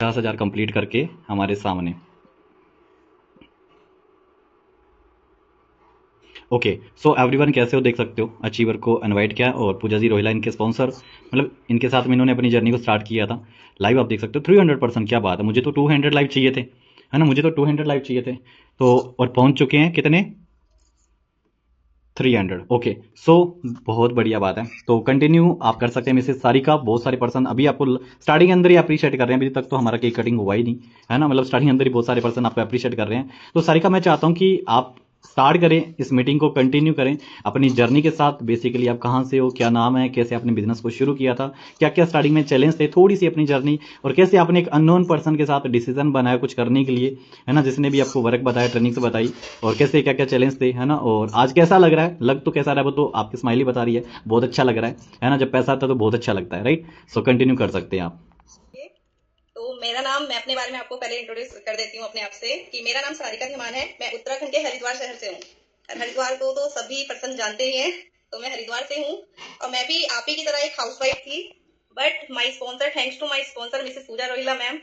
50,000 complete करके हमारे सामने। ओके, सो एवरीवन कैसे हो, देख सकते हो अचीवर को इनवाइट किया और पूजा जी रोहिला इनके स्पॉन्सर, मतलब इनके साथ में इन्होंने अपनी जर्नी को स्टार्ट किया था। लाइव आप देख सकते हो 300%, क्या बात है, मुझे तो 200 लाइव चाहिए थे, है ना, मुझे तो 200 लाइव चाहिए थे। तो और पहुंच चुके हैं कितने, 300। ओके, सो बहुत बढ़िया बात है। तो कंटिन्यू आप कर सकते हैं मिसेस सारिका। बहुत सारे पर्सन अभी आपको स्टार्टिंग के अंदर ही अप्रिशिएट कर रहे हैं, अभी तक तो हमारा केक कटिंग हुआ ही नहीं, है ना, मतलब स्टार्टिंग के अंदर ही बहुत सारे पर्सन आपको अप्रिशिएट कर रहे हैं। तो सारिका मैं चाहता हूँ कि आप स्टार्ट करें, इस मीटिंग को कंटिन्यू करें अपनी जर्नी के साथ। बेसिकली आप कहाँ से हो, क्या नाम है, कैसे आपने बिजनेस को शुरू किया था, क्या क्या स्टार्टिंग में चैलेंज थे, थोड़ी सी अपनी जर्नी, और कैसे आपने एक अननोन पर्सन के साथ डिसीजन बनाया कुछ करने के लिए, है ना, जिसने भी आपको वर्क बताया, ट्रेनिंग से बताई, और कैसे क्या क्या चैलेंज थे, है ना, और आज कैसा लग रहा है, लग तो कैसा रहा है वो तो आपकी स्माइली बता रही है, बहुत अच्छा लग रहा है ना, जब पैसा आता है तो बहुत अच्छा लगता है, राइट। सो कंटिन्यू कर सकते हैं आप। तो मेरा नाम, मैं अपने बारे में आपको पहले इंट्रोड्यूस कर देती हूँ अपने आप से कि मेरा नाम सारिका धीमान है। मैं उत्तराखंड के हरिद्वार शहर से हूँ। और हरिद्वार को तो सभी पर्सन जानते ही हैं, तो मैं हरिद्वार से हूँ। और मैं भी आप ही की तरह एक हाउसवाइफ थी, but my sponsor, thanks to my sponsor mrs Pooja Rohila ma'am,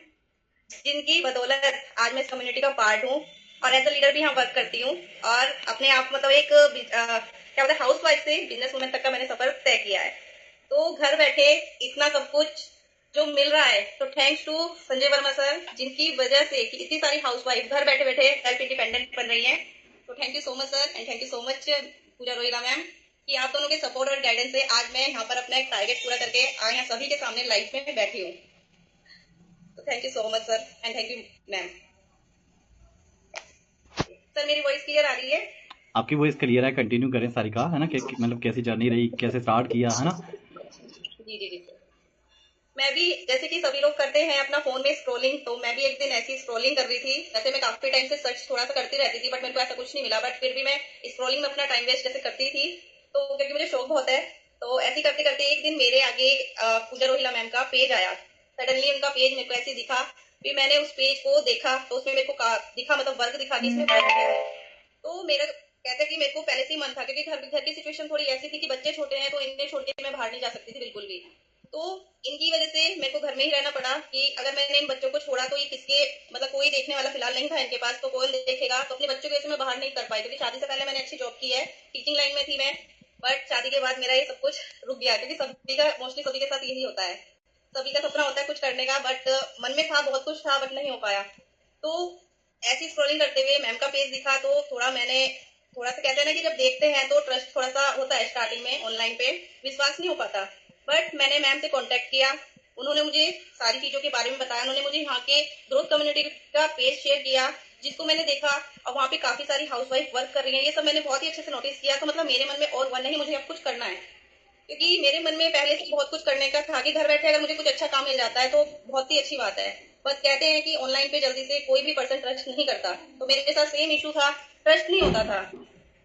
जिनकी बदौलत आज मैं इस कम्युनिटी का पार्ट हूँ और एज अ लीडर भी यहाँ वर्क करती हूँ। और अपने आप मतलब एक क्या बोलते हैं, हाउस वाइफ से बिजनेस वूमेन तक का मैंने सफर तय किया है। तो घर बैठे इतना सब कुछ जो मिल रहा है, तो thanks to Sanjay Verma sir, जिनकी वजह से कि इतनी सारी हाउस वाइफ घर बैठे बैठे सेल्फ इंडिपेंडेंट बन रही है। तो thank you so much sir, and thank you so much Pooja Rohila ma'am, कि आप दोनों के सपोर्ट और गाइडेंस से आज मैं यहाँ पर अपना एक टारगेट पूरा करके आज यहाँ सभी के सामने लाइफ में बैठी हूँ। तो thank you so much sir, and thank you ma'am. Sir मेरी वॉइस क्लियर आ रही है? आपकी वॉइस क्लियर है, कंटिन्यू करें सारिका, है ना, मतलब कैसी जर्नी रही, कैसे स्टार्ट किया, है ना। जी जी जी सर। मैं भी जैसे कि सभी लोग करते हैं अपना फोन में स्क्रॉलिंग, तो मैं भी एक दिन ऐसी स्क्रॉलिंग कर रही थी। वैसे मैं काफी टाइम से सर्च थोड़ा सा करती रहती थी, बट मेरे को ऐसा कुछ नहीं मिला, बट फिर भी मैं स्क्रॉलिंग में अपना टाइम वेस्ट जैसे करती थी, तो क्योंकि मुझे शौक बहुत है। तो ऐसे करते करते एक दिन मेरे आगे पूजा रोहिला मैम का पेज आया। सडनली उनका पेज मेरे को ऐसे दिखा, फिर मैंने उस पेज को देखा, तो उसमें मेरे को दिखा, मतलब वर्क दिखा कि इसमें वर्क है। तो मेरा कहते हैं कि मेरे को पहले से ही मन था, क्योंकि घर की सिचुएशन थोड़ी ऐसी थी कि बच्चे छोटे हैं, तो इन्हें छोड़ के मैं बाहर नहीं जा सकती थी बिल्कुल भी। तो इनकी वजह से मेरे को घर में ही रहना पड़ा कि अगर मैंने इन बच्चों को छोड़ा तो ये किसके, मतलब कोई देखने वाला फिलहाल नहीं था इनके पास, तो कौन देखेगा। तो अपने बच्चों की वजह से मैं बाहर नहीं कर पाई, क्योंकि शादी से पहले मैंने अच्छी जॉब की है, टीचिंग लाइन में थी मैं। बट शादी के बाद मेरा ये सब कुछ रुक गया, क्योंकि सभी का मोस्टली सभी के साथ यही होता है, सभी का सपना होता है कुछ करने का, बट मन में था, बहुत कुछ था, बट नहीं हो पाया। तो ऐसी स्क्रॉलिंग करते हुए मैम का पेज दिखा, तो थोड़ा मैंने, थोड़ा सा कहते हैं ना कि जब देखते हैं तो ट्रस्ट थोड़ा सा होता है, स्टार्टिंग में ऑनलाइन पे विश्वास नहीं हो पाता। बट मैंने मैम से कांटेक्ट किया, उन्होंने मुझे सारी चीजों के बारे में बताया, उन्होंने मुझे यहाँ के ग्रोथ कम्युनिटी का पेज शेयर किया, जिसको मैंने देखा, और वहाँ पे काफी सारी हाउसवाइफ वर्क कर रही है, ये सब मैंने बहुत ही अच्छे से नोटिस किया। तो मतलब मेरे मन में और वन नहीं, मुझे अब कुछ करना है, क्योंकि मेरे मन में पहले से बहुत कुछ करने का था कि घर बैठे अगर मुझे कुछ अच्छा काम मिल जाता है तो बहुत ही अच्छी बात है। बस कहते हैं कि ऑनलाइन पे जल्दी से कोई भी पर्सन ट्रस्ट नहीं करता, तो मेरे साथ सेम इशू था, ट्रस्ट नहीं होता था।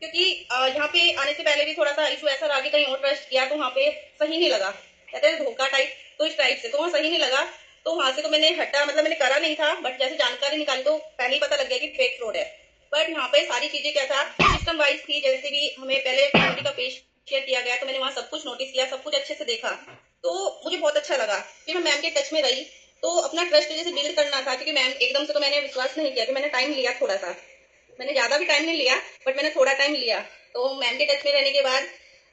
क्योंकि यहाँ पे आने से पहले भी थोड़ा सा इशू ऐसा रहा कि कहीं और ट्रस्ट किया तो वहाँ पे सही नहीं लगा, कहते हैं धोखा टाइप, तो इस टाइप से तो वहाँ सही नहीं लगा। तो वहां से तो मैंने हटा, मतलब मैंने करा नहीं था, बट जैसे जानकारी निकाली तो पहले ही पता लग गया कि फेक फ्रॉड है। बट यहाँ पे सारी चीजें क्या था, सिस्टम वाइज थी, जैसे कि हमें पहले कम्युनिटी का पेज शेयर किया गया, तो मैंने वहाँ सब कुछ नोटिस किया, सब कुछ अच्छे से देखा, तो मुझे बहुत अच्छा लगा। फिर मैं मैम के टच में रही, तो अपना ट्रस्ट जैसे बिल्ड करना था, क्योंकि मैम एकदम से तो मैंने विश्वास नहीं किया, कि मैंने टाइम लिया थोड़ा सा, मैंने ज्यादा भी टाइम नहीं लिया, बट मैंने थोड़ा टाइम लिया। तो मैम के टच में रहने के बाद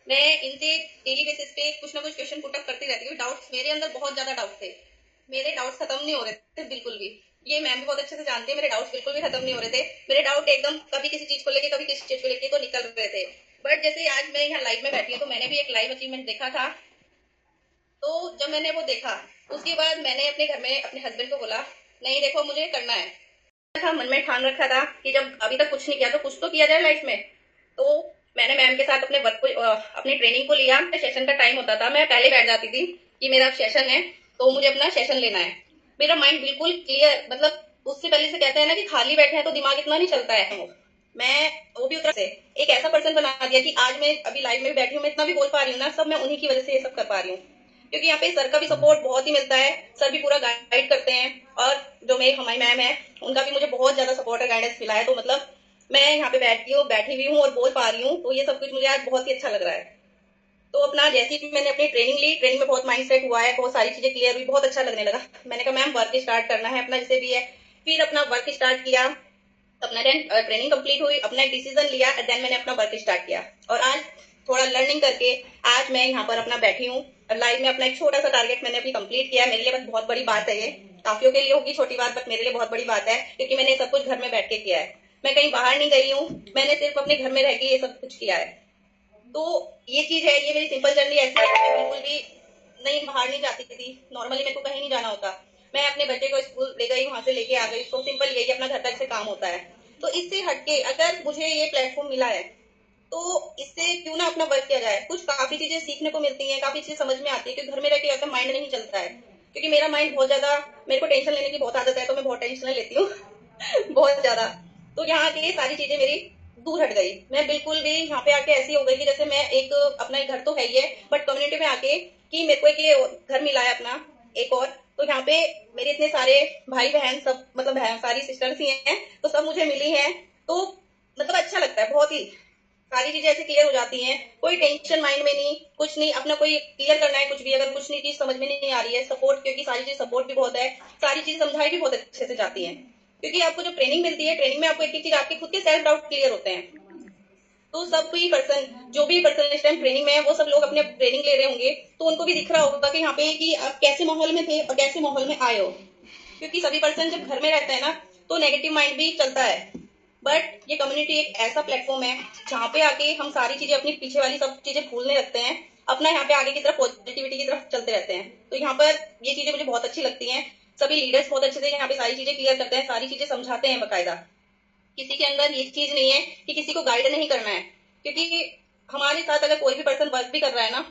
मैं इनसे डेली बेसिस पे कुछ ना कुछ क्वेश्चन पुटअप करती रहती हूँ। डाउट्स मेरे अंदर बहुत ज्यादा डाउट थे, मेरे डाउट्स खत्म नहीं हो रहे थे बिल्कुल भी। ये मैम भी बहुत अच्छे से जानते हैं, मेरे डाउट्स बिल्कुल भी खत्म नहीं हो रहे थे। मेरे डाउट एकदम कभी किसी चीज को लेके, कभी किसी चीज को लेके तो निकल रहे थे। बट जैसे आज मैं यहाँ लाइव में बैठी हूँ, तो मैंने भी एक लाइव अचीवमेंट देखा था। तो जब मैंने वो देखा, उसके बाद मैंने अपने घर में अपने हस्बैंड को बोला, नहीं देखो मुझे करना है, था मन में ठान रखा था कि जब अभी तक कुछ नहीं किया तो कुछ तो किया जाए लाइफ में। तो मैंने मैम के साथ अपने वर्क को, अपनी ट्रेनिंग को लिया। सेशन का टाइम होता था, मैं पहले बैठ जाती थी कि मेरा सेशन है, तो मुझे अपना सेशन लेना है। मेरा माइंड बिल्कुल क्लियर, मतलब उससे पहले से कहते हैं ना कि खाली बैठे हैं तो दिमाग इतना नहीं चलता है। मैं वो भी उतर से एक ऐसा पर्सन बना दिया कि आज मैं अभी लाइव में भी बैठी हूँ, मैं इतना भी बोल पा रही हूँ ना, सब मैं उन्हीं की वजह से ये सब कर पा रही हूँ। क्योंकि यहाँ पे सर का भी सपोर्ट बहुत ही मिलता है, सर भी पूरा गाइड करते हैं, और जो मेरी हमारी मैम है उनका भी मुझे बहुत ज्यादा सपोर्ट और गाइडेंस मिला है। तो मतलब मैं यहाँ पे बैठी हुई हूँ और बोल पा रही हूँ, तो ये सब कुछ मुझे आज बहुत ही अच्छा लग रहा है। तो अपना जैसे ही मैंने अपनी ट्रेनिंग ली, ट्रेनिंग में बहुत माइंड सेट हुआ है, बहुत सारी चीजें क्लियर हुई, बहुत अच्छा लगने लगा। मैंने कहा मैम वर्क स्टार्ट करना है अपना जैसे भी है। फिर अपना वर्क स्टार्ट किया, अपना देन ट्रेनिंग कंप्लीट हुई, अपना एक डिसीजन लिया, देन मैंने अपना वर्क स्टार्ट किया। और आज थोड़ा लर्निंग करके आज मैं यहाँ पर अपना बैठी हूँ। लाइफ में अपना एक छोटा सा टारगेट मैंने अभी कंप्लीट किया है। मेरे लिए बस बहुत बड़ी बात है ये, काफियों के लिए होगी छोटी बात, बट मेरे लिए बहुत बड़ी बात है, क्योंकि मैंने सब कुछ घर में बैठ के किया है। मैं कहीं बाहर नहीं गई हूँ, मैंने सिर्फ अपने घर में रह के ये सब कुछ किया है। तो ये चीज है, ये मेरी सिंपल जर्नी ऐसी है कि मैं बिल्कुल भी नहीं बाहर नहीं जाती थी। नॉर्मली मेरे को कहीं नहीं जाना होता, मैं अपने बच्चे को स्कूल ले गई, वहां से लेके आ गई। तो सिंपल यही अपना घर तक से काम होता है। तो इससे हटके अगर मुझे ये प्लेटफॉर्म मिला है, तो इससे क्यों ना अपना वर्क किया जाए। कुछ काफी चीजें सीखने को मिलती हैं, काफी चीजें समझ में आती है, क्योंकि घर में रह के ऐसा माइंड नहीं चलता है। क्योंकि मेरा माइंड बहुत ज्यादा, मेरे को टेंशन लेने की बहुत आदत है, तो मैं बहुत टेंशन लेती हूँ बहुत ज्यादा। तो यहाँ की सारी चीजें मेरी दूर हट गई। मैं बिल्कुल भी यहाँ पे आके ऐसी हो गई कि जैसे मैं एक, अपना एक घर तो है ही है, बट कम्युनिटी में आके कि मेरे को एक ये घर मिला है अपना एक और। तो यहाँ पे मेरे इतने सारे भाई बहन सब, मतलब बहन सारी सिस्टर्स ही हैं, तो सब मुझे मिली हैं। तो मतलब अच्छा लगता है बहुत ही। सारी चीजें ऐसे क्लियर हो जाती हैं, कोई टेंशन माइंड में नहीं, कुछ नहीं। अपना कोई क्लियर करना है कुछ भी, अगर कुछ नहीं चीज समझ में नहीं आ रही है, सपोर्ट, क्योंकि सारी चीज सपोर्ट भी बहुत है, सारी चीज समझाई भी बहुत अच्छे से जाती है। क्योंकि आपको जो ट्रेनिंग मिलती है, ट्रेनिंग में आपको एक एक चीज, आपके खुद के सेल्फ डाउट क्लियर होते हैं। तो सब भी पर्सन, जो भी पर्सन इस टाइम ट्रेनिंग में है, वो सब लोग अपने ट्रेनिंग ले रहे होंगे, तो उनको भी दिख रहा होगा कि यहाँ पे कि आप कैसे माहौल में थे और कैसे माहौल में आए हो। क्योंकि सभी पर्सन जब घर में रहते हैं ना, तो नेगेटिव माइंड भी चलता है। बट ये कम्युनिटी एक ऐसा प्लेटफॉर्म है जहाँ पे आके हम सारी चीजें, अपनी पीछे वाली सब चीजें भूलने लगते हैं, अपना यहाँ पे आगे की तरफ पॉजिटिविटी की तरफ चलते रहते हैं। तो यहाँ पर ये चीजें मुझे बहुत अच्छी लगती हैं। सभी लीडर्स बहुत अच्छे से यहाँ पे सारी चीजें क्लियर करते हैं, सारी चीजें समझाते हैं बकायदा। किसी के अंदर ये चीज नहीं है कि किसी को गाइड नहीं करना है। क्योंकि हमारे साथ अगर कोई भी पर्सन वर्क भी कर रहा है ना,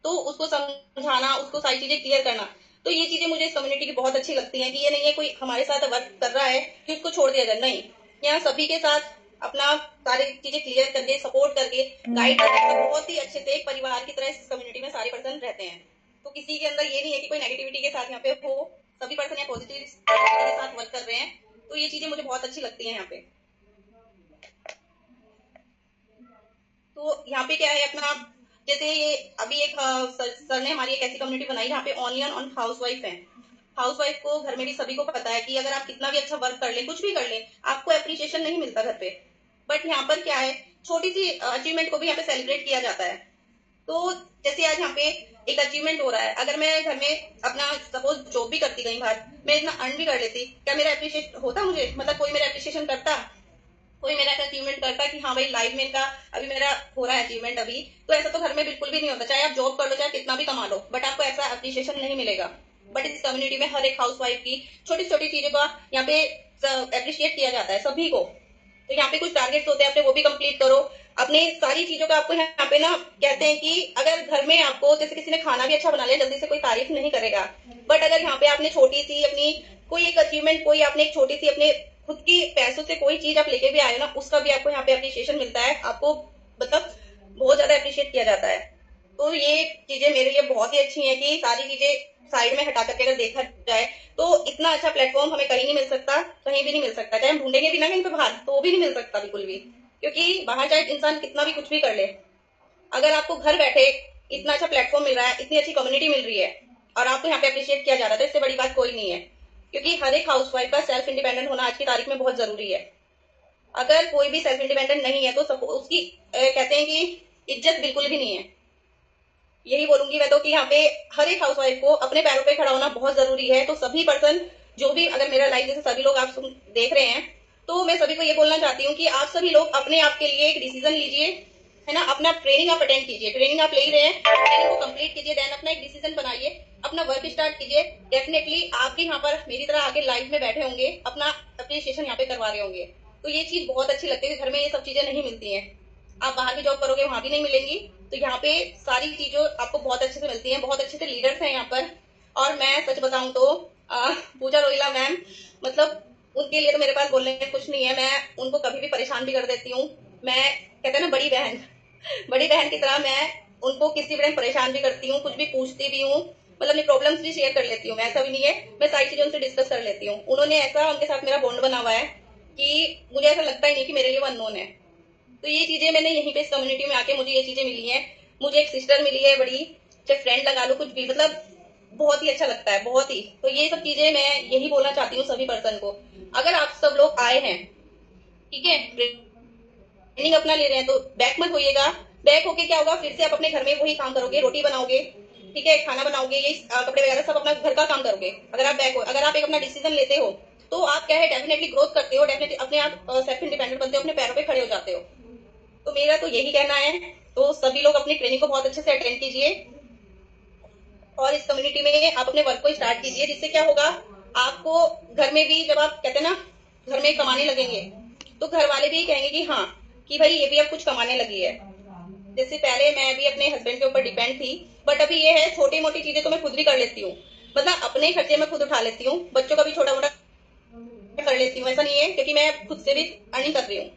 तो उसको समझाना, उसको सारी चीजें क्लियर करना। तो ये चीजें मुझे इस कम्युनिटी की बहुत अच्छी लगती हैं, कि ये नहीं है कोई हमारे साथ वर्क कर रहा है कि उसको छोड़ दिया जाए, नहीं। यहाँ सभी के साथ अपना सारी चीजें क्लियर करके, सपोर्ट करके, गाइड करके, मतलब बहुत ही अच्छे से एक परिवार की तरह इस कम्युनिटी में सारे पर्सन रहते हैं। तो किसी के अंदर ये नहीं है कि कोई नेगेटिविटी के साथ यहाँ पे हो, सभी पर्सन यहाँ पॉजिटिव के साथ वर्क कर रहे हैं। तो ये चीजें मुझे बहुत अच्छी लगती है यहाँ पे। तो यहाँ पे क्या है अपना, जैसे ये अभी एक सर ने हमारी एक ऐसी कम्युनिटी बनाई जहाँ पे ओनली ऑन हाउस वाइफ है। हाउस वाइफ को घर में भी सभी को पता है कि अगर आप कितना भी अच्छा वर्क कर ले, कुछ भी कर ले, आपको अप्रिशिएशन नहीं मिलता घर पे। बट यहाँ पर क्या है, छोटी सी अचीवमेंट को भी यहाँ पे सेलिब्रेट किया जाता है। तो जैसे आज यहाँ पे एक अचीवमेंट हो रहा है, अगर मैं घर में अपना सपोज जॉब भी करती गई बाहर, मैं इतना अर्न भी कर लेती, क्या मेरा अप्रिशिएट होता मुझे, मतलब कोई मेरा अप्रिशिएशन करता, कोई मेरा ऐसा अचीवमेंट करता कि हाँ भाई लाइफ में इनका अभी मेरा हो रहा है अचीवमेंट अभी। तो ऐसा तो घर में बिल्कुल भी नहीं होता, चाहे आप जॉब कर लो, चाहे कितना भी कमा लो, बट आपको ऐसा अप्रिशिएशन नहीं मिलेगा। बट इस कम्युनिटी में हर एक हाउस वाइफ की छोटी छोटी चीजों का यहाँ पे अप्रिशिएट किया जाता है सभी को। तो यहाँ पे कुछ टारगेट्स होते हैं अपने, वो भी कंप्लीट करो। अपने सारी चीजों का आपको यहाँ पे ना कहते हैं कि अगर घर में आपको, जैसे किसी ने खाना भी अच्छा बना लिया, जल्दी से कोई तारीफ नहीं करेगा। बट अगर यहाँ पे आपने छोटी सी अपनी कोई एक अचीवमेंट, कोई आपने एक छोटी सी अपने खुद की पैसों से कोई चीज आप लेके भी आए हो ना, उसका भी आपको यहाँ पे अप्रिशिएशन मिलता है, आपको मतलब बहुत ज्यादा अप्रिशिएट किया जाता है। तो ये चीजें मेरे लिए बहुत ही अच्छी है कि सारी चीजें साइड में हटा करके अगर देखा जाए, तो इतना अच्छा प्लेटफॉर्म हमें कहीं नहीं मिल सकता, कहीं भी नहीं मिल सकता। चाहे हम ढूंढेंगे भी ना कहीं पे बाहर, तो वो भी नहीं मिल सकता बिल्कुल भी। क्योंकि बाहर चाहे इंसान कितना भी कुछ भी कर ले, अगर आपको घर बैठे इतना अच्छा प्लेटफॉर्म मिल रहा है, इतनी अच्छी कम्युनिटी मिल रही है, और आपको यहाँ पे अप्रिशिएट किया जा रहा है, तो इससे बड़ी बात कोई नहीं है। क्योंकि हर एक हाउस वाइफ का सेल्फ इंडिपेंडेंट होना आज की तारीख में बहुत जरूरी है। अगर कोई भी सेल्फ इंडिपेंडेंट नहीं है, तो उसकी कहते हैं कि इज्जत बिल्कुल भी नहीं है। यही बोलूंगी मैं तो कि यहाँ पे हर एक हाउस वाइफ को अपने पैरों पे खड़ा होना बहुत जरूरी है। तो सभी पर्सन, जो भी अगर मेरा लाइफ जैसे सभी लोग आप देख रहे हैं, तो मैं सभी को ये बोलना चाहती हूँ कि आप सभी लोग अपने आप के लिए एक डिसीजन लीजिए, है ना। अपना ट्रेनिंग आप अटेंड कीजिए, ट्रेनिंग आप ले ही रहे हैं, ट्रेनिंग को कंप्लीट कीजिए, देन अपना एक डिसीजन बनाइए, अपना वर्क स्टार्ट कीजिए। डेफिनेटली आप भी यहाँ पर मेरी तरह आगे लाइफ में बैठे होंगे, अपना अप्रिसिएशन यहाँ पे करवा रहे होंगे। तो ये चीज बहुत अच्छी लगती है, घर में ये सब चीजें नहीं मिलती है। आप बाहर भी जॉब करोगे, वहां भी नहीं मिलेंगी। तो यहाँ पे सारी चीजें आपको बहुत अच्छे से मिलती हैं, बहुत अच्छे से लीडर्स हैं यहाँ पर। और मैं सच बताऊं तो पूजा रोहिला मैम, मतलब उनके लिए तो मेरे पास बोलने में कुछ नहीं है। मैं उनको कभी भी परेशान भी कर देती हूँ। मैं कहते हैं ना बड़ी बहन बड़ी बहन की तरह मैं उनको किसी भी टाइम परेशान भी करती हूँ, कुछ भी पूछती भी हूँ, मतलब अपनी प्रॉब्लम्स भी शेयर कर लेती हूँ। मैं ऐसा भी नहीं है, मैं सारी चीजें उनसे डिस्कस कर लेती हूँ। उन्होंने ऐसा, उनके साथ मेरा बॉन्ड बना हुआ है कि मुझे ऐसा लगता ही नहीं कि मेरे लिए वो अननोन है। तो ये चीजें मैंने यहीं पे इस कम्युनिटी में आके मुझे ये चीजें मिली हैं। मुझे एक सिस्टर मिली है बड़ी, चाहे फ्रेंड लगा लो, कुछ भी, मतलब बहुत ही अच्छा लगता है, बहुत ही। तो ये सब चीजें मैं यही बोलना चाहती हूँ सभी पर्सन को। अगर आप सब लोग आए हैं, ठीक है, ट्रेनिंग अपना ले रहे हैं, तो बैक मत होइएगा। बैक होके क्या होगा, फिर से आप अपने घर में वही काम करोगे, रोटी बनाओगे, ठीक है, खाना बनाओगे, ये कपड़े वगैरह सब अपना घर का काम करोगे। अगर आप बैक हो, अगर आप एक अपना डिसीजन लेते हो, तो आप क्या है, डेफिनेटली ग्रोथ करते हो, डेफिनेटली अपने आप सेल्फ इंडिपेंडेंट बनते हो, अपने पैरों पे खड़े हो जाते हो। तो मेरा तो यही कहना है। तो सभी लोग अपनी ट्रेनिंग को बहुत अच्छे से अटेंड कीजिए, और इस कम्युनिटी में आप अपने वर्क को स्टार्ट कीजिए, जिससे क्या होगा, आपको घर में भी, जब आप कहते हैं ना घर में कमाने लगेंगे, तो घर वाले भी कहेंगे कि हाँ, कि भाई ये भी अब कुछ कमाने लगी है। जैसे पहले मैं भी अपने हस्बैंड के ऊपर डिपेंड थी, बट अभी ये है, छोटी मोटी चीजें तो मैं खुद भी कर लेती हूँ, मतलब अपने खर्चे मैं खुद उठा लेती हूँ, बच्चों का भी छोटा मोटा कर लेती हूँ, ऐसा नहीं है, क्योंकि मैं खुद से भी अर्निंग कर रही हूँ।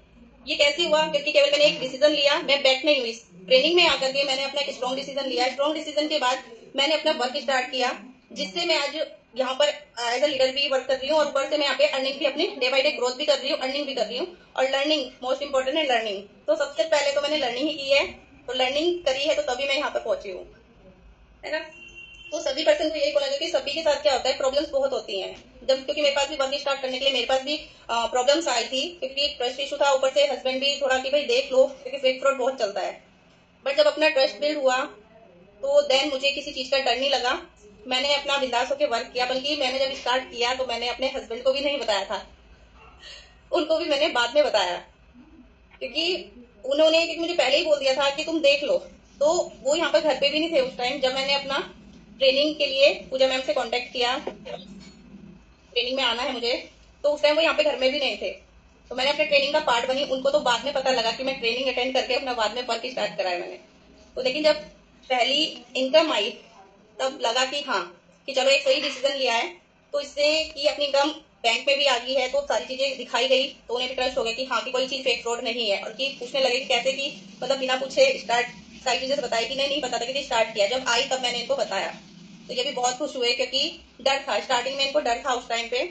ये कैसे हुआ, क्योंकि केवल मैंने एक डिसीजन लिया, मैं बैक नहीं हुई। ट्रेनिंग में आकर के मैंने अपना एक स्ट्रॉन्ग डिसीजन लिया, स्ट्रॉन्ग डिसीजन के बाद मैंने अपना वर्क स्टार्ट किया, जिससे मैं आज यहाँ पर एज अ लीडर भी वर्क कर रही हूँ, और ऊपर से मैं यहाँ पे अर्निंग भी अपनी डे बाई डे ग्रोथ भी कर रही हूँ, अर्निंग भी कर रही हूँ। और लर्निंग मोस्ट इंपॉर्टेंट है, लर्निंग। तो सबसे पहले तो मैंने लर्निंग ही की है, तो लर्निंग करी है, तो तभी मैं यहाँ पर पहुंची हूँ, है ना। तो सभी पर्सन को यही बोला जाए कि सभी के साथ क्या होता है, प्रॉब्लम्स बहुत होती हैं। जब, क्योंकि मेरे पास भी वर्क स्टार्ट करने के लिए मेरे पास भी प्रॉब्लम्स आई थी, क्योंकि ट्रस्ट इशू था, ऊपर से हस्बैंड भी थोड़ा कि भाई देख लो, क्योंकि फेक फ्रॉड बहुत चलता है। बट जब अपना ट्रस्ट बिल्ड हुआ, तो देन मुझे किसी चीज का डर नहीं लगा। मैंने अपना बिंदास होकर वर्क किया, बल्कि मैंने जब स्टार्ट किया तो मैंने अपने हस्बैंड को भी नहीं बताया था, उनको भी मैंने बाद में बताया, क्योंकि उन्होंने, क्योंकि मुझे पहले ही बोल दिया था कि तुम देख लो। तो वो यहाँ पर घर पे भी नहीं थे उस टाइम, जब मैंने अपना ट्रेनिंग के लिए पूजा मैम से कांटेक्ट किया, ट्रेनिंग में आना है मुझे, तो उस टाइम वो यहाँ पे घर में भी नहीं थे। तो मैंने अपने ट्रेनिंग का पार्ट बनी, उनको तो बाद में पता लगा कि मैं ट्रेनिंग अटेंड करके अपना बाद में वर्क स्टार्ट कराया मैंने। तो लेकिन जब पहली इनकम आई, तब लगा कि हाँ, कि चलो एक सही डिसीजन लिया है। तो इससे कि अपनी इनकम बैंक में भी आ गई है, तो सारी चीजें दिखाई गई, तो उन्हें भी ट्रस्ट हो गया कि हाँ, कि कोई चीज फेक फ्रॉड नहीं है। और कि पूछने लगे कि कैसे, कि मतलब बिना पूछे स्टार्ट, सारी चीजें बताई कि नहीं नहीं पता था कि स्टार्ट किया। जब आई तब मैंने इनको बताया, तो ये भी बहुत खुश हुए, क्योंकि डर था स्टार्टिंग में, इनको डर था उस टाइम पे।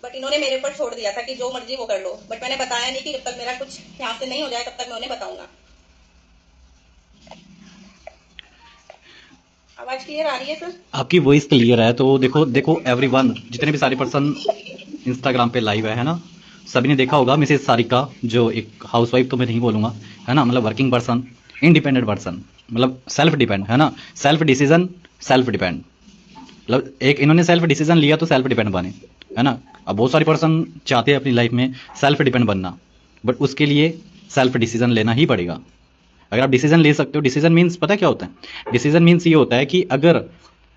बट इन्होंने मेरे ऊपर छोड़ दिया था कि जो मर्जी वो कर लो, बट मैंने बताया नहीं, कि जब तक मेरा कुछ यहाँ से नहीं हो जाए तब तक मैं उन्हें बताऊंगा। आवाज क्लियर आ रही है सर? आपकी वॉइस क्लियर है। तो देखो देखो एवरीवन, जितने भी सारे पर्सन इंस्टाग्राम पे लाइव है ना, सभी ने देखा होगा मिसेस सारिका, जो एक हाउसवाइफ तो मैं नहीं बोलूँगा, है ना, मतलब वर्किंग पर्सन, इंडिपेंडेंट पर्सन, मतलब सेल्फ डिपेंड, है ना, सेल्फ डिसीजन, सेल्फ डिपेंड, मतलब एक इन्होंने सेल्फ डिसीजन लिया तो सेल्फ डिपेंड बने, है ना। अब बहुत सारे पर्सन चाहते हैं अपनी लाइफ में सेल्फ डिपेंड बनना, बट उसके लिए सेल्फ डिसीजन लेना ही पड़ेगा। अगर आप डिसीजन ले सकते हो, डिसीजन मीन्स पता क्या होता है, डिसीजन मीन्स ये होता है कि अगर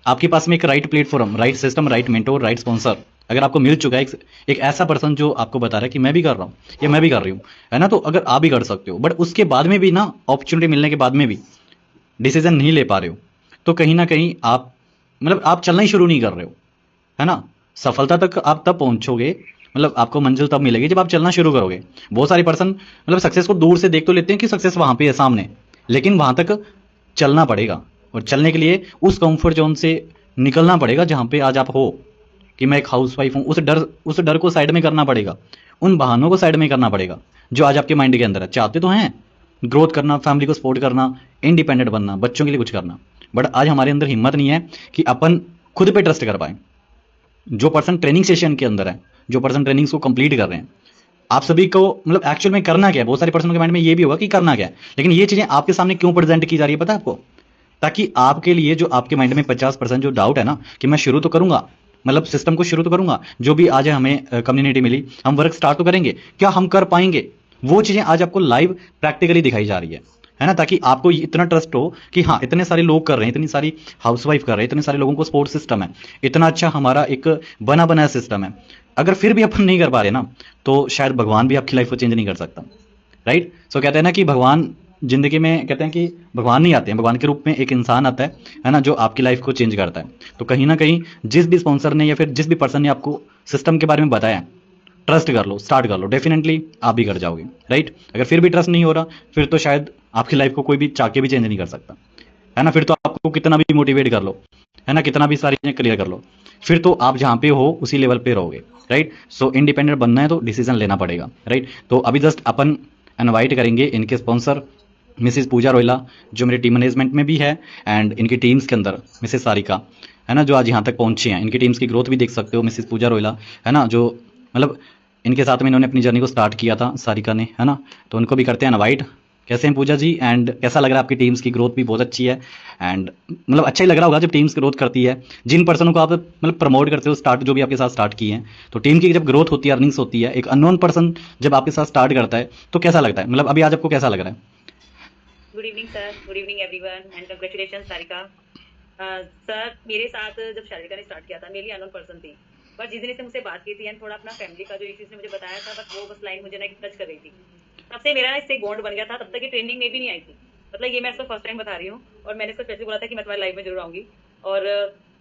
आपके पास में एक right platform, right system, right mentor, right sponsor अगर आपको मिल चुका है, एक ऐसा पर्सन जो आपको बता रहा है कि मैं भी कर रहा हूँ या मैं भी कर रही हूँ, है ना, तो अगर आप भी कर सकते हो, बट उसके बाद में भी ना, अपॉर्चुनिटी मिलने के बाद में भी डिसीजन नहीं ले पा रहे हो, तो कहीं ना कहीं आप, मतलब आप चलना ही शुरू नहीं कर रहे हो, है ना। सफलता तक आप तब पहुंचोगे, मतलब आपको मंजिल तब मिलेगी जब आप चलना शुरू करोगे। बहुत सारे पर्सन मतलब सक्सेस को दूर से देख तो लेते हैं कि सक्सेस वहां पे है सामने, लेकिन वहां तक चलना पड़ेगा, और चलने के लिए उस कंफर्ट जोन से निकलना पड़ेगा जहां पे आज आप हो, कि मैं एक हाउस वाइफ हूं, उस डर को साइड में करना पड़ेगा, उन बहानों को साइड में करना पड़ेगा जो आज आपके माइंड के अंदर है। चाहते तो हैं ग्रोथ करना, फैमिली को सपोर्ट करना, इंडिपेंडेंट बनना, बच्चों के लिए कुछ करना, बट आज हमारे अंदर हिम्मत नहीं है कि अपन खुद पे ट्रस्ट कर पाए। जो पर्सन ट्रेनिंग सेशन के अंदर है, जो पर्सन ट्रेनिंग्स को कंप्लीट कर रहे हैं, आप सभी को मतलब एक्चुअल में करना क्या है, बहुत सारे पर्सन के माइंड में ये भी होगा कि करना क्या है, लेकिन ये चीजें आपके सामने क्यों प्रेजेंट की जा रही है पता है आपको, ताकि आपके लिए जो आपके माइंड में 50% जो डाउट है ना, कि मैं शुरू तो करूंगा, मतलब सिस्टम को शुरू तो करूंगा, जो भी आज हमें कम्युनिटी मिली, हम वर्क स्टार्ट तो करेंगे, क्या हम कर पाएंगे, वो चीजें आज आपको लाइव प्रैक्टिकली दिखाई जा रही है ना, ताकि आपको इतना ट्रस्ट हो कि हाँ, इतने सारे लोग कर रहे हैं, इतनी सारी हाउसवाइफ कर रहे हैं, इतने सारे लोगों को सपोर्ट सिस्टम है, इतना अच्छा हमारा एक बना बनाया सिस्टम है। अगर फिर भी अपन नहीं कर पा रहे ना, तो शायद भगवान भी आपकी लाइफ को चेंज नहीं कर सकता, राइट। सो कहते हैं ना कि भगवान जिंदगी में, कहते हैं कि भगवान नहीं आते हैं, भगवान के रूप में एक इंसान आता है ना, जो आपकी लाइफ को चेंज करता है। तो कहीं ना कहीं जिस भी स्पॉन्सर ने या फिर जिस भी पर्सन ने आपको सिस्टम के बारे में बताया, ट्रस्ट कर लो, स्टार्ट कर लो, डेफिनेटली आप भी कर जाओगे, राइट। अगर फिर भी ट्रस्ट नहीं हो रहा, फिर तो शायद आपकी लाइफ को कोई भी चाह के भी चेंज नहीं कर सकता, है ना। फिर तो आपको कितना भी मोटिवेट कर लो, है ना, कितना भी सारी चीजें क्लियर कर लो, फिर तो आप जहां पे हो उसी लेवल पे रहोगे, राइट। सो इंडिपेंडेंट बनना है तो डिसीजन लेना पड़ेगा, राइट। तो अभी जस्ट अपन इनवाइट करेंगे इनके स्पॉन्सर मिसेस पूजा रोयला जो मेरी टीम मैनेजमेंट में भी है, एंड इनकी टीम्स के अंदर मिसेस सारिका, है ना, जो आज यहाँ तक पहुँची हैं। इनकी टीम्स की ग्रोथ भी देख सकते हो, मिसेस पूजा रोयला, है ना, जो मतलब इनके साथ में इन्होंने अपनी जर्नी को स्टार्ट किया था, सारिका ने, है ना। तो उनको भी करते हैं इनवाइट। कैसे हैं पूजा जी, एंड कैसा लग रहा है? आपकी टीम्स की ग्रोथ भी बहुत अच्छी है, एंड मतलब अच्छा ही लग रहा होगा जब टीम्स ग्रोथ करती है। जिन पर्सनों को आप मतलब प्रमोट करते हो, स्टार्ट जो भी आपके साथ स्टार्ट किए हैं, तो टीम की जब ग्रोथ होती है, अर्निंग्स होती है, एक अननोन पर्सन जब आपके साथ स्टार्ट करता है, तो कैसा लगता है? मतलब अभी आज आपको कैसा लग रहा है? Good evening sir, good evening everyone and congratulation Sarika. Sir मेरे साथ जब सारिका ने स्टार्ट किया था, मेरी अननोन पर्सन थी, बट जिस दिन इसने मुझसे बात की थी एंड थोड़ा अपना फैमिली का जो इश्यूज ने मुझे बताया था, बस वो बस लाइन मुझे ना टच कर रही थी। तब से मेरा ना इससे बॉन्ड बन गया था। तब तक ये ट्रेनिंग में भी नहीं आई थी, मतलब ये मैं इसको फर्स्ट टाइम बता रही हूँ, और मैंने इसको स्पेशली बोला था कि मैं तुम्हारी लाइफ में जरूर आऊंगी। और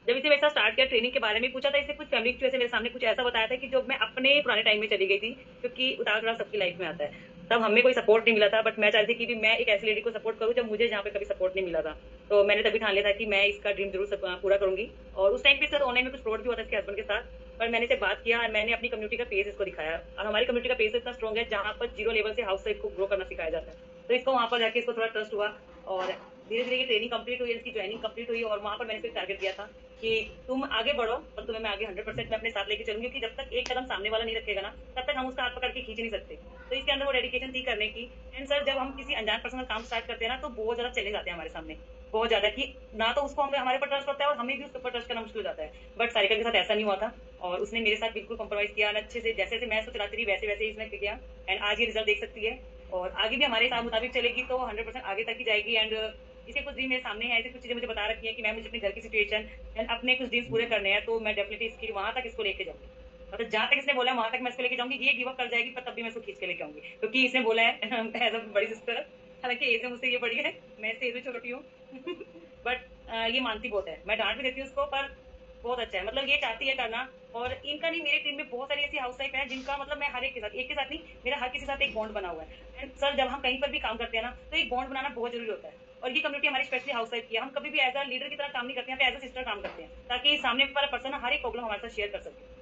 जब इसे मेरे साथ स्टार्ट किया, ट्रेनिंग के बारे में पूछा था, इससे कुछ फैमिली इश्यू मेरे सामने कुछ ऐसा बताया था कि जो मैं अपने पुराने टाइम में चली गई थी, क्योंकि उतार चढ़ाव सबकी लाइफ में आता है। तब हमें कोई सपोर्ट नहीं मिला था, बट मैं चाहती थी कि भी मैं एक ऐसी लेडी को सपोर्ट करूं जब मुझे जहाँ पे कभी सपोर्ट नहीं मिला था। तो मैंने तभी ठान लिया था कि मैं इसका ड्रीम जरूर पूरा करूंगी। और उस टाइम पे सर ऑनलाइन में कुछ फ्रॉड भी हुआ था इसके हस्बैंड के साथ, पर मैंने इसे बात किया और मैंने अपनी कम्युनिटी का पेज इसको दिखाया। और हमारी कम्युनिटी का पेज इतना स्ट्रॉग है जहाँ पर 0 लेवल से हाउस वाइफ को ग्रो करना सिखाया जाता है। तो इसको वहाँ पर जाके इसको थोड़ा ट्रस्ट हुआ, और धीरे धीरे ये ट्रेनिंग कंप्लीट हुई, इसकी ज्वाइनिंग कंप्लीट हुई, और वहाँ पर मैंने इसको टारगेट दिया था कि तुम आगे बढ़ो और तुम्हें मैं आगे 100% मैं अपने साथ लेके चलूंगी, क्योंकि जब तक एक कदम सामने वाला नहीं रखेगा ना, तब तक हम उसका हाथ पकड़ के खींच नहीं सकते। तो इसके अंदर वो डेडिकेशन थी करने की। एंड सर जब हम किसी अनजान पर्सन का काम स्टार्ट करते हैं ना, तो बहुत ज्यादा चैलेंज आते हैं हमारे सामने, बहुत ज्यादा, कि ना तो उसको हमारे पर ट्रस्ट होता है और हमें भी उसके ऊपर ट्रस्ट करना मुश्किल हो जाता है। बट सारिका के साथ ऐसा नहीं हुआ था, और उसने मेरे साथ बिल्कुल कॉम्प्रोमाइज किया, अच्छे से जैसे जैसे मैं इसको चलाती रही वैसे वैसे इसने किया। एंड आज ये रिजल्ट देख सकती है, और आगे भी हमारे साथ मुताबिक चलेगी तो 100% आगे तक ही जाएगी। एंड इसे कुछ ड्रीम मेरे सामने है, ऐसी कुछ चीजें मुझे बता रखी है कि मैं मुझे अपने घर की सिचुएशन एंड अपने कुछ ड्रीम्स पूरे करने हैं, तो मैं डेफिनेटली इसकी वहां तक इसको लेके जाऊंगी। मतलब जहां तक इसने बोला है वहां तक मैं इसको लेके जाऊंगी। ये गिव अप कर जाएगी पर तब भी मैं इसको खींच के लेके आऊंगी, क्योंकि इसने बोला है एज अ बड़ी सिस्टर, हालांकि एज में मुझसे ये बड़ी है, मैं इससे एज में छोटी हूँ बट ये मानती बहुत है। मैं डांट भी देती हूँ उसको, पर बहुत अच्छा है, मतलब ये चाहती है करना। और इनका नहीं, मेरी टीम में बहुत सारी ऐसी हाउस वाइफ है जिनका मतलब मैं हर एक के साथ नहीं, मेरा हर किसी के साथ एक बॉन्ड बना हुआ है। एंड सर जब हम कहीं पर भी काम करते हैं ना, तो एक बॉन्ड बनाना बहुत जरूरी होता है। और ये कम्युनिटी हमारी स्पेशली हाउस वाइफ की है। हम कभी भी एज अ लीडर की तरह काम नहीं करते हैं, एज अ सिस्टर काम करते हैं, ताकि सामने वाला पर्सन हर एक प्रॉब्लम हमारे साथ शेयर कर सके।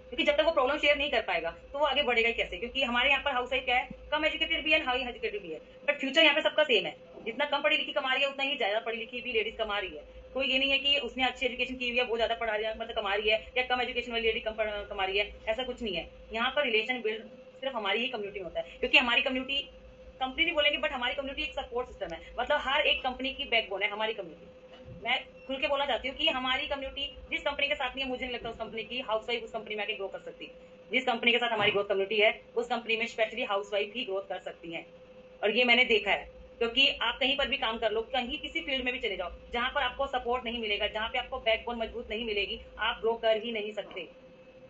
क्योंकि जब तक वो प्रॉब्लम शेयर नहीं कर पाएगा तो वो आगे बढ़ेगा कैसे? क्योंकि हमारे यहाँ पर हाउस वाइफ क्या है, कम एजुकेटेड भी है, हाई एजुकेटेड भी है, बट फ्यूचर यहाँ पे सबका सेम है। जितना कम पढ़ी लिखी कमा रही है, उतना ही ज्यादा पढ़ी लिखी भी लेडीज कमा रही है। कोई ये नहीं है कि उसने अच्छी एजुकेशन की हुई है वो ज्यादा पढ़ा रही है, मतलब कमा रही है, या कम एजुकेशन वाली लेडी कम कमा रही है, ऐसा कुछ नहीं है। यहाँ पर रिलेशन बिल्ड सिर्फ हमारी ही कम्युनिटी में होता है, क्योंकि हमारी कम्युनिटी, कंपनी नहीं बोलेंगे बट हमारी कम्युनिटी एक सपोर्ट सिस्टम है। मतलब हर एक कंपनी की बैकबोन है हमारी कम्युनिटी। मैं खुल के बोलना चाहती हूँ कि हमारी कम्युनिटी जिस कंपनी के साथ नहीं है, मुझे नहीं लगता उस कंपनी की हाउस वाइफ उस कंपनी में आके ग्रो कर सकती। जिस कंपनी के साथ हमारी ग्रोथ कम्युनिटी है, उस कंपनी में स्पेशली हाउस वाइफ ही ग्रोथ कर सकती हैं। और ये मैंने देखा है, क्योंकि आप कहीं पर भी काम कर लो, कहीं किसी फील्ड में भी चले जाओ, जहां पर आपको सपोर्ट नहीं मिलेगा, जहां पे आपको बैकबोन मजबूत नहीं मिलेगी, आप ग्रो कर ही नहीं सकते।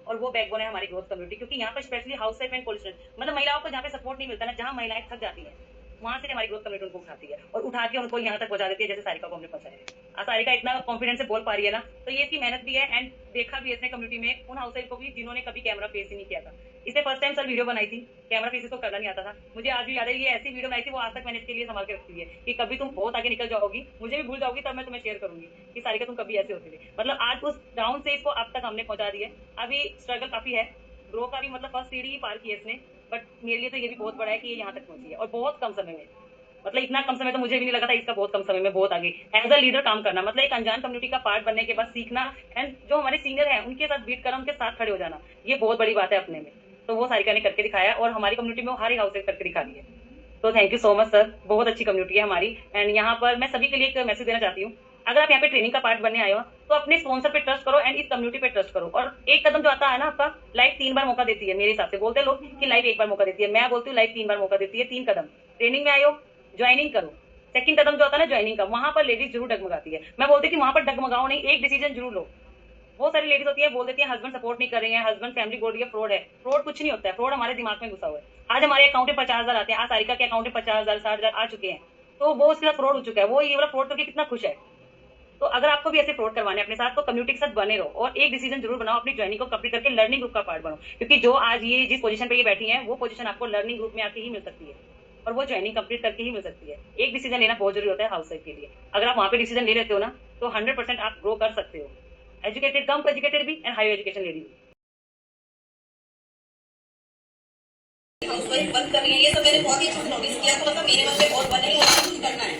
और वो बैकबोन है हमारी ग्रोथ कम्युनिटी, क्योंकि यहाँ पर specially house wife and college, मतलब महिलाओं को जहाँ पे सपोर्ट नहीं मिलता ना, जहाँ महिलाएं थक जाती है, वहां से हमारी ग्रोथ कम्युनिटी उनको उठाती है और उठा के उनको यहाँ तक पहुंचा देती है, जैसे सारिका को हमने पहुंचाया। सारिका इतना कॉन्फिडेंस से बोल पा रही है ना, तो ये इसकी मेहनत भी है। एंड देखा भी इसने कम्युनिटी में उन हाउस वाइफ को भी जिन्होंने कभी कैमरा फेस ही नहीं किया था। इसने फर्स्ट टाइम सर वीडियो बनाई थी, कैमरा फेस इसको करना नहीं आता था। मुझे आज भी याद है, ये ऐसी वीडियो बनाई थी, वो आज तक मैंने इसके लिए संभाल के रखी हुई है, कि कभी तुम बहुत आगे निकल जाओगी, मुझे भी भूल जाओगी, तब मैं तुम्हें शेयर करूंगी कि सारिका तुम कभी ऐसे होती थी। मतलब आज उस डाउन से इसको अब तक हमने पहुंचा दी है। अभी स्ट्रगल काफी है, ग्रो का भी, मतलब फर्स्ट सीढ़ी ही पार की है इसने, बट मेरे लिए तो ये भी बहुत बड़ा है कि ये यहाँ तक पहुंची है, और बहुत कम समय में। मतलब इतना कम समय तो मुझे भी नहीं लगा था, इसका बहुत कम समय में बहुत आगे एज अ लीडर काम करना, मतलब एक अनजान कम्युनिटी का पार्ट बनने के बाद सीखना, एंड जो हमारे सीनियर हैं उनके साथ बीट करना, उनके साथ खड़े हो जाना, ये बहुत बड़ी बात है अपने में। तो वो सारिका ने करके दिखाया, और हमारी कम्युनिटी में वो हर एक हाउस करके दिखा दी है। तो thank you so much sir, बहुत अच्छी कम्युनिटी है हमारी। एंड यहाँ पर मैं सभी के लिए एक मैसेज देना चाहती हूँ, अगर आप यहाँ पे ट्रेनिंग का पार्ट बनने आए हो, तो अपने स्पॉन्सर पे ट्रस्ट करो एंड इस कम्युनिटी पे ट्रस्ट करो। और एक कदम जो आता है ना आपका, लाइफ 3 बार मौका देती है मेरे हिसाब से। बोलते लोग कि लाइफ 1 बार मौका देती है, मैं बोलती हूँ लाइफ 3 बार मौका देती है। 3 कदम, ट्रेनिंग में आए हो, ज्वाइनिंग करो। सेकंड कदम जो होता है ना ज्वाइनिंग का, वहां पर लेडीज जरूर डगमगाती है। मैं बोलती हूँ कि वहां पर डगमगाओ नहीं, एक डिसीजन जरूर लो। बहुत सारी लेडीज होती है, बोल देती है हस्बैंड सपोर्ट नहीं कर रहे हैं, हस्बैंड फैमिली बोल रही है फ्रॉड है। फ्रॉड कुछ नहीं होता है, फ्रॉड हमारे दिमाग में घुसा हुआ है। आज हमारे अकाउंट में 50,000 आते हैं, आज सारिका के अकाउंट में 50,000 60,000 आ चुके हैं, तो वो उसके साथ फ्रॉड हो चुका है। वो ये वाला फ्रॉड करके कितना खुश है। तो अगर आपको भी ऐसे फ्रॉड करवाने अपने साथ, तो कम्युनिटी के साथ बने रहो, और एक डिसीजन जरूर बनाओ, अपनी ज्वाइनिंग को कंप्लीट करके लर्निंग ग्रुप का पार्ट बनो। क्योंकि जो आज ये जिस पोजीशन पे ये बैठी है, वो पोजीशन आपको लर्निंग ग्रुप में आके ही मिल सकती है, और वो ज्वाइनिंग कंप्लीट करके ही मिल सकती है। एक डिसीजन लेना बहुत जरूरी होता है हाउस वाइफ के लिए। अगर आप वहां पे डिसीजन ले लेते हो ना, तो 100% आप ग्रो कर सकते हो, एजुकेटेड, कम एजुकेटेड भी एंड हाई एजुकेशन लेडी भी। हाउस वाइफ बंद कर रही है, ये सब मैंने बहुत ही अच्छा नोटिस किया, तो मतलब मेरे मन में बहुत बन नहीं होता कुछ करना है,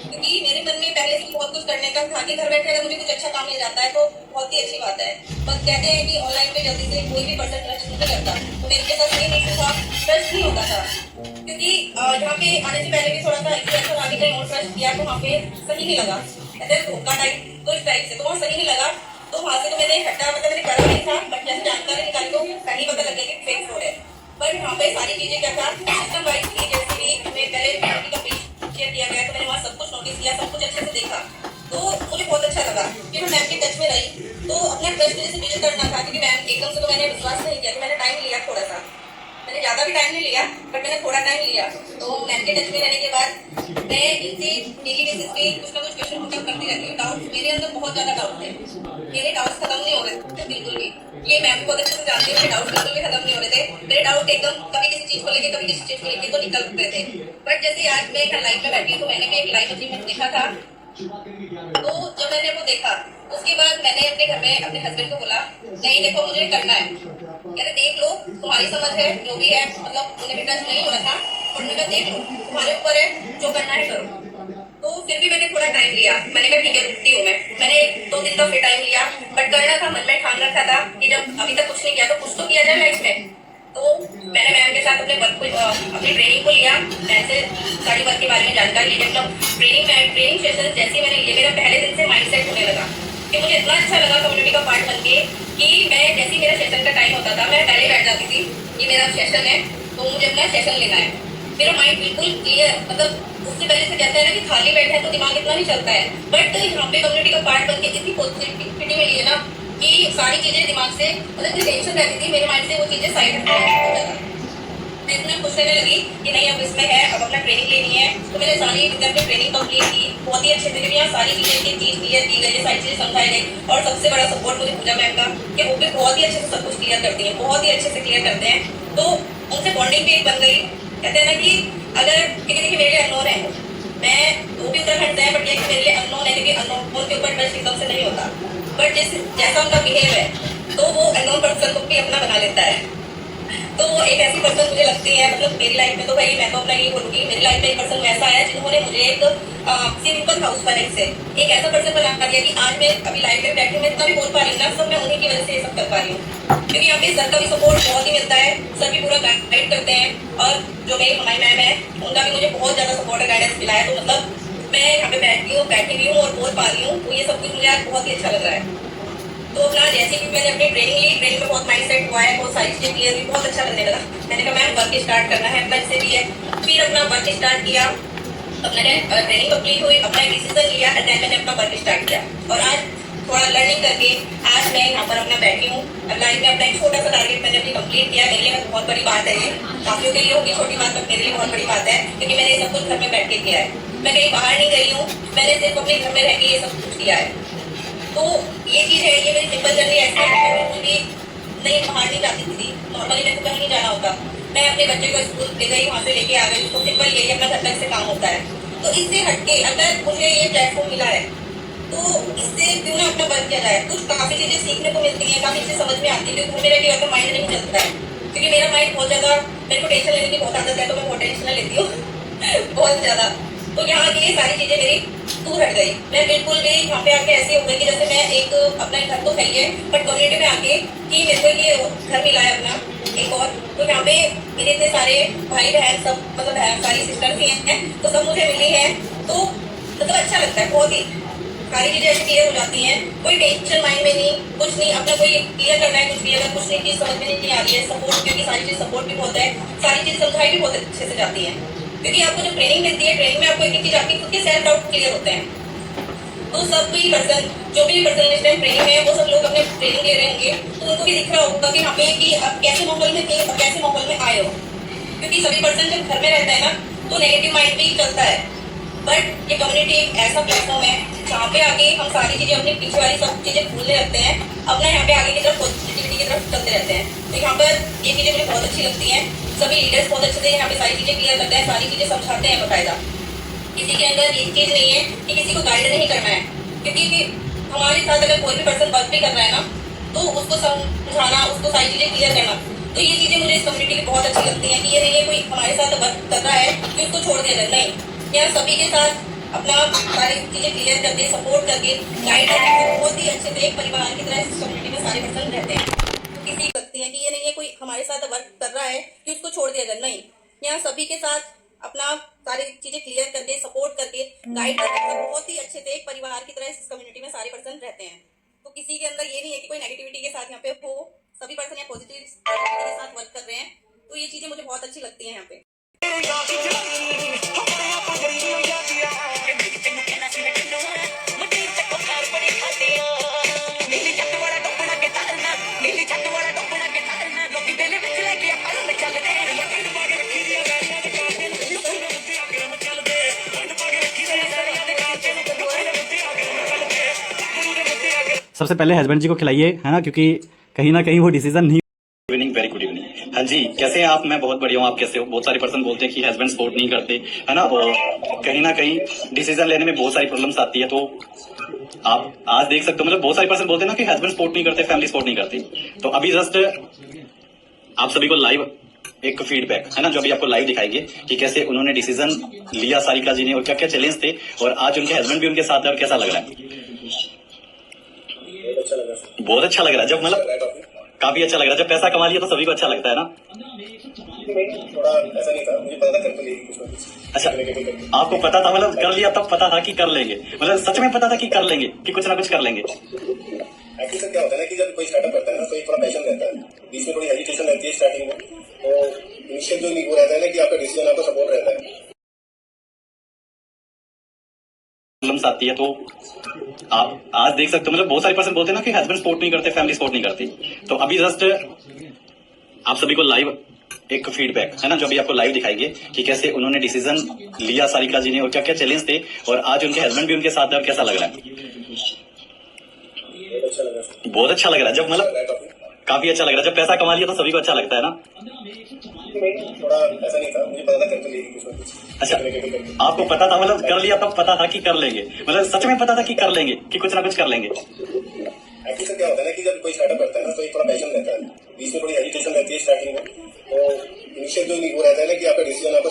क्योंकि मेरे मन में पहले से बहुत कुछ करने का था कि घर बैठे अगर मुझे कुछ अच्छा काम मिल जाता है तो बहुत ही अच्छी बात है। बस कहते हैं कि ऑनलाइन पे जल्दी से कोई भी पर्सन ट्रस्ट नहीं करता, तो मेरे के साथ नहीं था, ट्रस्ट नहीं होता था, क्योंकि यहाँ पे आने से पहले भी थोड़ा सा एक्सपीरियंस आगे कहीं और ट्रस्ट किया तो वहाँ पे सही नहीं लगा, कहते हैं धोखा टाइप, तो इस टाइप से तो वहाँ सही नहीं लगा। तो वहाँ से तो मैंने हटा, मतलब मैंने करा नहीं था, बट जैसे जानकारी निकाली तो कहीं पता लगे कि फेक फ्रॉड है। पर यहाँ पे सारी चीजें क्या था, सिस्टम वाइज थी, जैसे कि हमें पहले का पेज शेयर किया गया तो मैंने वहाँ सब कुछ नोटिस किया, सब कुछ अच्छे से देखा, तो मुझे बहुत अच्छा लगा। फिर मैं मैम के टच में रही, तो अपना ट्रस्ट जैसे बिल्ड करना था, क्योंकि मैम एकदम से तो मैंने विश्वास नहीं किया, तो मैंने टाइम लिया थोड़ा सा, मैंने ज्यादा भी टाइम नहीं लिया, बट मैंने थोड़ा टाइम लिया। तो मैम के टच में रहने के बाद मैं इनसे डेली बेसिस पे कुछ ना कुछ क्वेश्चन पुटअप करती रहती हूँ। डाउट मेरे अंदर बहुत ज्यादा डाउट थे, मेरे डाउट्स खत्म नहीं हो रहे थे बिल्कुल भी, ये मैम बहुत अच्छे से जानती हूँ, मेरे डाउट्स बिल्कुल भी खत्म नहीं हो रहे थे। मेरे डाउट एकदम कभी किसी चीज को लेके, कभी किसी चीज को लेके तो निकलते थे। बट जैसे आज मैं लाइफ में बैठी हूँ, तो मैंने भी एक लाइफ अचीवमेंट देखा था, तो जब मैंने वो देखा उसके बाद मैंने अपने घर में अपने हस्बैंड को बोला, नहीं देखो मुझे करना है, कहते देख लो तुम्हारी समझ है जो भी है, मतलब उन्हें भी ट्रस्ट नहीं हो रहा था, और मैंने कहा देख लो तुम्हारे ऊपर है, जो करना है करो। तो फिर भी मैंने थोड़ा टाइम लिया, मैंने कहा ठीक है रुकती हूँ मैंने 2 दिन का फिर टाइम लिया, बट करना था, मन में ठान रखा था कि जब अभी तक कुछ नहीं किया तो कुछ तो किया जाए लाइफ में। तो मैंने मैम के साथ अपने वर्क को, अपनी ट्रेनिंग को लिया, ऐसे सारी वर्क के बारे में जानकारी ली। मतलब ट्रेनिंग सेशन जैसे मैंने लिए, मेरा पहले दिन से माइंड सेट होने लगा कि मुझे इतना अच्छा लगा कम्युनिटी का पार्ट बन के, कि मैं जैसे मेरा सेशन का टाइम होता था, मैं पहले बैठ जाती थी कि मेरा सेशन है तो मुझे अपना सेशन लेना है, मेरा माइंड बिल्कुल क्लियर, मतलब उससे पहले से कहते हैं ना कि खाली बैठा है तो दिमाग इतना नहीं चलता है, बट यहाँ पे कम्युनिटी का पार्ट बन के इतनी पॉजिटिविटी मिली है ना कि सारी चीजें दिमाग से, मतलब जो टेंशन रहती थी मेरे माइंड से वो चीजें साइड हो जाता, मैं इतना खुश रहने लगी कि नहीं अब इसमें है, अब अपना ट्रेनिंग लेनी है। तो मैंने सारी अपनी ट्रेनिंग कंप्लीट की बहुत ही अच्छे से, यहाँ सारी चीजें की चीज क्लियर की गई, सारी चीजें समझाई गई, और सबसे बड़ा सपोर्ट मुझे पूजा मैम का कि वो भी बहुत ही अच्छे से सब कुछ क्लियर करती है, बहुत ही अच्छे से क्लियर करते हैं। तो उनसे बॉन्डिंग भी बन गई। कहते हैं ना कि अगर क्योंकि देखिए मेरे लिए अननोन है, मैं वो भी उत्तराखंड से है, बट ये मेरे लिए अननोन है, क्योंकि अननोन के ऊपर ट्रस्ट एकदम से नहीं होता, बट जैसा उनका बिहेव है तो वो अननोन पर्सन को भी अपना बना लेता है। तो वो एक ऐसी पर्सन मुझे लगती है, मतलब मेरी लाइफ में तो भाई मैं तो अपना यही बोलूंगी, मेरी लाइफ में एक पर्सन वैसा है जिन्होंने मुझे एक सिंपल हाउस वाइफ से एक ऐसा पर्सन बना दिया कि आज मैं अभी लाइफ में बैठी हूँ, मैं इतना भी बोल पा रही हूँ ना, सब मैं उन्हीं की वजह से ये सब कर पा रही हूँ, क्योंकि यहाँ पे सर का भी सपोर्ट बहुत ही मिलता है, सर भी पूरा गाइड करते हैं, और जो मेरी हमारी मैम है उनका भी मुझे बहुत ज्यादा सपोर्ट और गाइडेंस मिला है। तो मतलब मैं यहाँ पे बैठी हुई हूँ और बोल पा रही हूँ, तो ये सब कुछ मुझे आज बहुत ही अच्छा लग रहा है। तो अपना जैसे कि मैंने अपनी ट्रेनिंग ली, ट्रेनिंग में बहुत माइंड सेट हुआ है, बहुत सारी चीजें क्लियर हुई, बहुत अच्छा लगने लगा। मैंने कहा मैम वर्क स्टार्ट करना है, अपना इससे भी है, फिर अपना वर्क स्टार्ट किया, अपना ट्रेनिंग कंप्लीट हुई, अपना डिसीजन लिया, एंड देन मैंने अपना वर्क स्टार्ट किया, और आज थोड़ा लर्निंग करके आज मैं यहाँ पर अपना बैठी हूँ। अब लाइफ में अपना एक छोटा सा टारगेट मैंने अपनी कंप्लीट किया, मेरे लिए बहुत बड़ी बात है, ये काफियों के लिए होगी छोटी बात, बट मेरे लिए बहुत बड़ी बात है, क्योंकि मैंने ये सब कुछ घर में बैठ के किया है, मैं कहीं बाहर नहीं गई हूँ, मैंने सिर्फ अपने घर में रह के ये सब कुछ किया है। तो ये चीज है, ये मेरी सिंपल जर्नी ऐसी है, मैं बिल्कुल भी नहीं बाहर नहीं जाती थी, नॉर्मली मेरे को कहीं नहीं जाना होता, मैं अपने बच्चे को स्कूल ले गई, वहाँ से लेके आ गई, तो सिंपल यही अपना घर तक से काम होता है। तो इससे हटके अगर मुझे ये प्लेटफॉर्म मिला है तो इससे क्यों ना अपना वर्क किया जाए, कुछ काफी चीजें सीखने को मिलती है, काफी चीजें समझ में आती है, क्योंकि मेरा भी माइंड नहीं चलता है, क्योंकि मेरा माइंड बहुत ज्यादा, मेरे को टेंशन लेने की बहुत आदत है, तो मैं बहुत टेंशन लेती हूँ बहुत ज्यादा। तो यहाँ की सारी चीजें मेरी दूर हट गई, मैं बिल्कुल भी यहाँ पे आके ऐसे हो गई कि जैसे मैं एक अपना घर तो है, बट कम्युनिटी में आके कि मेरे को ये घर मिला है अपना एक और, तो यहाँ पे मेरे इतने सारे भाई बहन सब, मतलब सारी सिस्टर्स ही हैं, तो सब मुझे मिली है, तो मतलब अच्छा लगता है बहुत ही, सारी चीजें ऐसी क्लियर हो जाती हैं, कोई टेंशन माइंड में नहीं, कुछ नहीं, अपना कोई क्लियर करना है कुछ भी, अगर कुछ नहीं चीज समझ में नहीं आ रही है, सपोर्ट, क्योंकि सारी चीज सपोर्ट भी बहुत है, सारी चीज समझाई भी बहुत अच्छे से जाती है, क्योंकि आपको जो ट्रेनिंग मिलती है, ट्रेनिंग में आपको एक चीज आपकी खुद के सेल्फ डाउट क्लियर होते हैं। तो सब भी पर्सन, जो भी पर्सन इस टाइम ट्रेनिंग में, वो सब लोग अपने ट्रेनिंग ले रहे होंगे, तो उनको भी दिख रहा होगा कि यहाँ पे कि आप कैसे माहौल में थे और कैसे माहौल में आए हो, क्योंकि सभी पर्सन जब घर में रहता है ना तो नेगेटिव माइंड भी चलता है, बट ये कम्युनिटी एक ऐसा प्लेटफॉर्म है जहाँ पे आगे हम सारी चीजें, अपनी पीछे वाली सब चीजें भूलने लगते हैं, अपना यहाँ पे आगे की तरफ पॉजिटिविटी की तरफ चलते रहते हैं। तो यहाँ पर ये चीजें मुझे बहुत अच्छी लगती हैं, सभी लीडर्स बहुत अच्छे से यहाँ पे सारी चीजें क्लियर करते हैं, सारी चीजें समझाते हैं बकायदा, किसी के अंदर ये चीज नहीं है कि किसी को गाइड नहीं करना है, क्योंकि हमारे साथ अगर कोई भी पर्सन वर्क भी कर रहा है ना, तो उसको समझाना, उसको सारी चीजें क्लियर करना, तो ये चीजें मुझे इस कम्युनिटी की बहुत अच्छी लगती है, कि ये नहीं है कोई हमारे साथ वर्क कर रहा है कि उसको छोड़ दिया जाए, नहीं, यहाँ सभी के साथ अपना सारी चीजें क्लियर करके सपोर्ट करके गाइड करके बहुत ही अच्छे से एक परिवार की तरह इस कम्युनिटी में सारे पर्सन रहते हैं। तो किसी सकती हैं कि ये नहीं है कोई हमारे साथ वर्क कर रहा है कि उसको छोड़ दिया जाए, नहीं, यहाँ सभी के साथ अपना सारी चीजें क्लियर करके सपोर्ट करके गाइड करके बहुत ही अच्छे से एक परिवार की तरह इस कम्युनिटी में सारे पर्सन रहते हैं। तो किसी के अंदर ये नहीं है कि कोई नेगेटिविटी के साथ यहाँ पे हो, सभी पर्सन यहाँ पॉजिटिव के साथ वर्क कर रहे हैं। तो ये चीजें मुझे बहुत अच्छी लगती है यहाँ पे। सबसे पहले हस्बैंड जी को खिलाइए, है ना, क्योंकि कहीं ना कहीं वो डिसीजन नहीं। Good evening, very good evening. हाँ जी, कैसे हैं आप? मैं बहुत बढ़िया हूँ, आप कैसे हो? बहुत सारे पर्सन बोलते हैं कि हस्बैंड सपोर्ट नहीं करते, है ना, और कहीं ना कहीं डिसीजन लेने में बहुत सारी प्रॉब्लम्स आती है। तो आप आज देख सकते हो, मतलब बहुत सारे पर्सन बोलते हैं ना कि हस्बैंड सपोर्ट नहीं करते, फैमिली सपोर्ट नहीं करती। तो अभी जस्ट आप सभी को लाइव एक फीडबैक, है ना, जो अभी आपको लाइव दिखाएंगे कि कैसे उन्होंने डिसीजन लिया सारिका जी ने, और क्या क्या चैलेंज थे, और आज उनके हस्बैंड भी उनके साथ है, और कैसा लग रहा है? बहुत अच्छा लग रहा है। जब मतलब काफी अच्छा लग रहा है, जब पैसा कमा लिया तो सभी को अच्छा लगता है ना। थोड़ा ऐसा नहीं था, मुझे पता था कर लेंगे कुछ ना कुछ। अच्छा, आपको पता था, मतलब कर लिया तब पता था कि कर लेंगे, मतलब सच में पता था कि कर लेंगे, कि कुछ ना कुछ कर लेंगे। एक्चुअली सर क्या होता है ना कि जब कोई स्टार्टअप करता है ना, तो एक थोड़ा पैशन रहता है, बीच में थोड़ी हेजिटेशन रहती है स्टार्टिंग में। तो इनिशियल जो वो रहता है ना कि आपका डिसीजन, आपका सपोर्ट रहता है, प्रॉब्लम्स आती है। तो आप आज देख सकते हो, मतलब बहुत सारे पर्सन बोलते हैं ना कि हस्बैंड सपोर्ट नहीं करते, फैमिली सपोर्ट नहीं करती। तो अभी जस्ट आप सभी को लाइव एक फीडबैक, है ना, जो अभी आपको लाइव दिखाएंगे कि कैसे उन्होंने डिसीजन लिया सारिका जी ने, और क्या क्या चैलेंज थे, और आज उनके हस्बैंड भी उनके साथ है, और कैसा लग रहा है? बहुत अच्छा लग रहा है। जब मतलब काफी अच्छा लग रहा है, जब पैसा कमा लिया तो सभी को अच्छा लगता है ना। थोड़ा ऐसा नहीं था, मुझे पता था कर लेंगे कुछ ना कुछ। अच्छा, आपको पता था, मतलब कर लिया तब पता था कि कर लेंगे, मतलब सच में पता था कि कर लेंगे, कि कुछ ना कुछ कर लेंगे। एक्चुअली सर क्या होता है ना कि जब कोई स्टार्टअप करता है ना, तो एक थोड़ा पैशन रहता है, बीच में थोड़ी हेजिटेशन रहती है स्टार्टिंग में। तो इनिशियल जो वो रहता है ना कि आपका डिसीजन, आपका